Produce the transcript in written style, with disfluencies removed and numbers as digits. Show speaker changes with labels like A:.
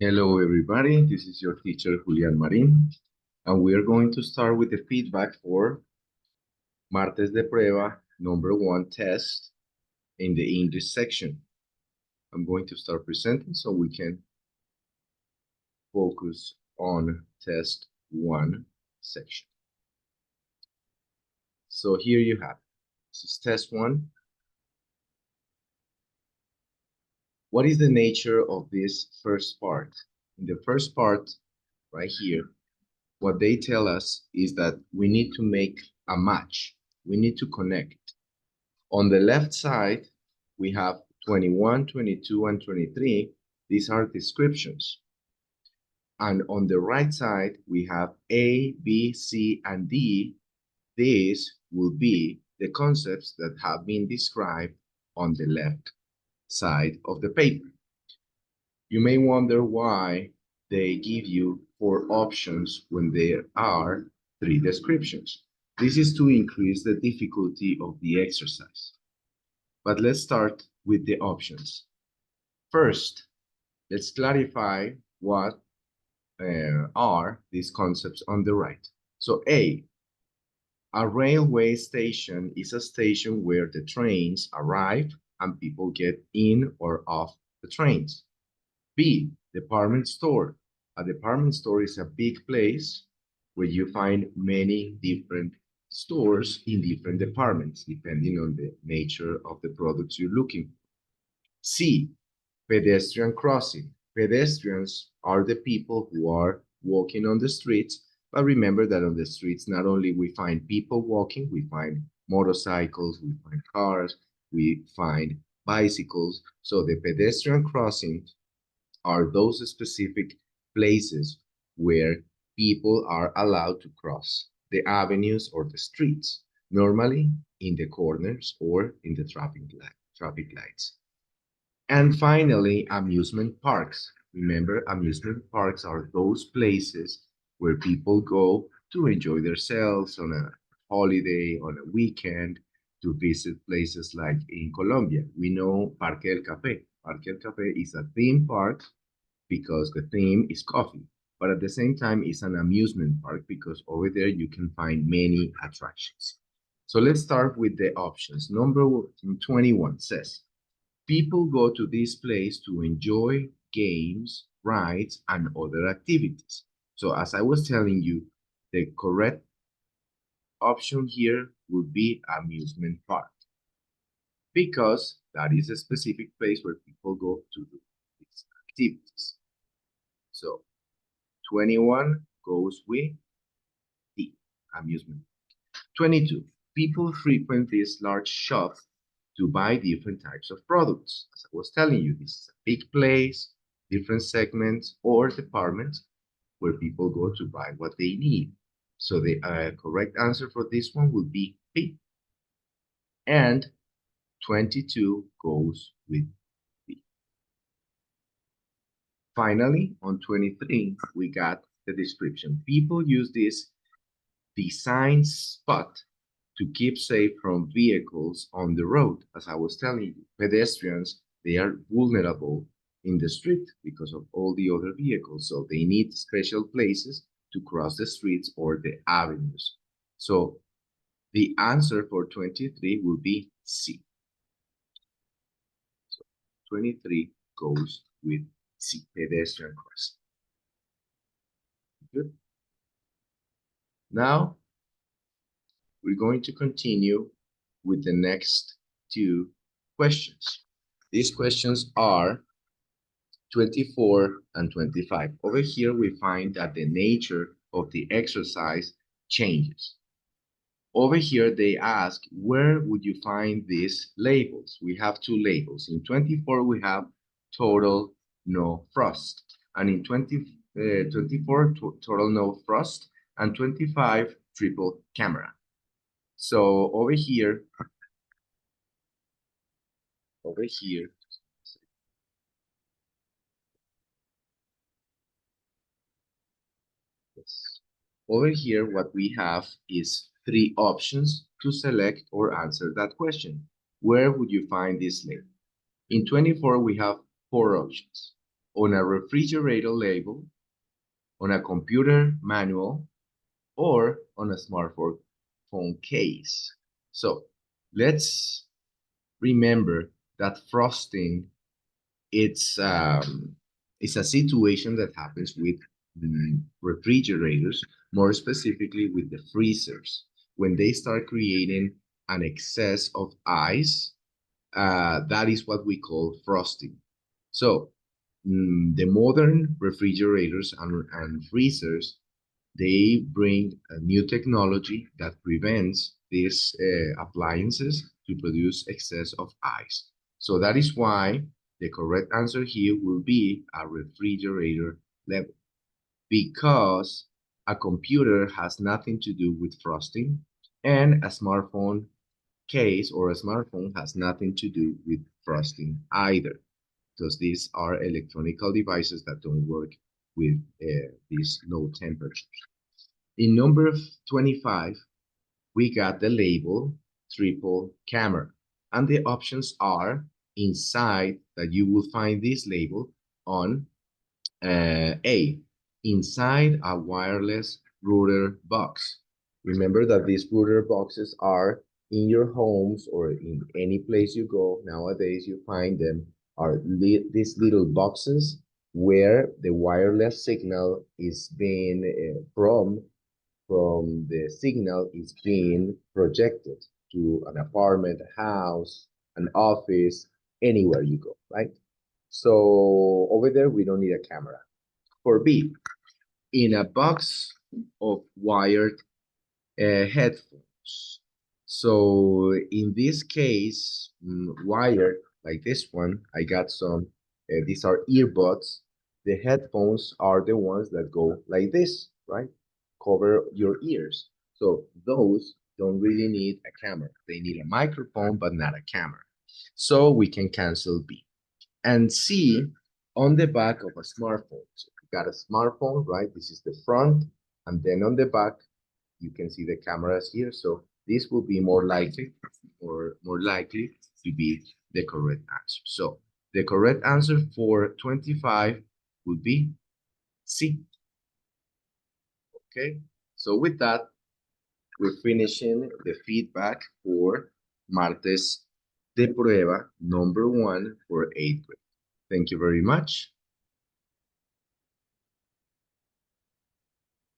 A: Hello, everybody. This is your teacher, Julian Marin, and we are going to start with the feedback for Martes de Prueba #1 test in the English section. I'm going to start presenting so we can focus on test 1 section. So here you have it. This is test 1. What is the nature of this first part? In the first part, right here, what they tell us is that we need to make a match. We need to connect. On the left side, we have 21, 22, and 23. These are descriptions. And on the right side, we have A, B, C, and D. These will be the concepts that have been described on the left side of the paper. You may wonder why they give you 4 options when there are 3 descriptions. This is to increase the difficulty of the exercise. But let's start with the options. First, let's clarify what are these concepts on the right. So A, a railway station is a station where the trains arrive and people get in or off the trains. B, department store. A department store is a big place where you find many different stores in different departments, depending on the nature of the products you're looking for. C, pedestrian crossing. Pedestrians are the people who are walking on the streets, but remember that on the streets, not only we find people walking, we find motorcycles, we find cars, we find bicycles. So the pedestrian crossings are those specific places where people are allowed to cross the avenues or the streets, normally in the corners or in the traffic lights. And finally, amusement parks. Remember, amusement parks are those places where people go to enjoy themselves on a holiday, on a weekend, to visit places like in Colombia. We know Parque del Café. Parque del Café is a theme park because the theme is coffee, but at the same time, it's an amusement park because over there you can find many attractions. So let's start with the options. Number 21 says, people go to this place to enjoy games, rides, and other activities. So as I was telling you, the correct option here would be amusement park because that is a specific place where people go to do these activities. So 21 goes with D, amusement. 22, people frequent this large shop to buy different types of products. As I was telling you, this is a big place, different segments or departments where people go to buy what they need. So the correct answer for this one would be B. And 22 goes with B. Finally, on 23, we got the description. People use this design spot to keep safe from vehicles on the road. As I was telling you, pedestrians, they are vulnerable in the street because of all the other vehicles. So they need special places to cross the streets or the avenues. So the answer for 23 will be C. So 23 goes with C, pedestrian crossing. Good. Now, we're going to continue with the next 2 questions. These questions are 24 and 25. Over here, we find that the nature of the exercise changes. Over here, they ask, where would you find these labels? We have 2 labels. In 24, we have total no frost. And in 24, total no frost. And 25, triple camera. So over here, yes. Over here, what we have is 3 options to select or answer that question. Where would you find this label? In 24, we have 4 options. on a refrigerator label, on a computer manual, or on a smartphone case. So let's remember that frosting it's a situation that happens with refrigerators, more specifically with the freezers. When they start creating an excess of ice, that is what we call frosting. So the modern refrigerators and freezers, they bring a new technology that prevents these appliances to produce excess of ice. So that is why the correct answer here will be a refrigerator level, because a computer has nothing to do with frosting, and a smartphone case or a smartphone has nothing to do with frosting either, because these are electronic devices that don't work with these low temperatures. In number 25, we got the label triple camera, and the options are inside that you will find this label on A, inside a wireless router box. Remember that these router boxes are in your homes or in any place you go. Nowadays, you find them are these little boxes where the wireless signal is being from the signal is being projected to an apartment, a house, an office, anywhere you go, right? So over there, we don't need a camera. For B, in a box of wired headphones. So in this case, wired like this one, I got some, these are earbuds. The headphones are the ones that go like this, right? Cover your ears. So those don't really need a camera. They need a microphone, but not a camera. So we can cancel B. And C, on the back of a smartphone. So you got a smartphone, right? This is the front. And then on the back, you can see the cameras here. So this will be more likely to be the correct answer. So the correct answer for 25 would be C. Okay, so with that, we're finishing the feedback for Martes de Prueba number 1 for 8th grade. Thank you very much.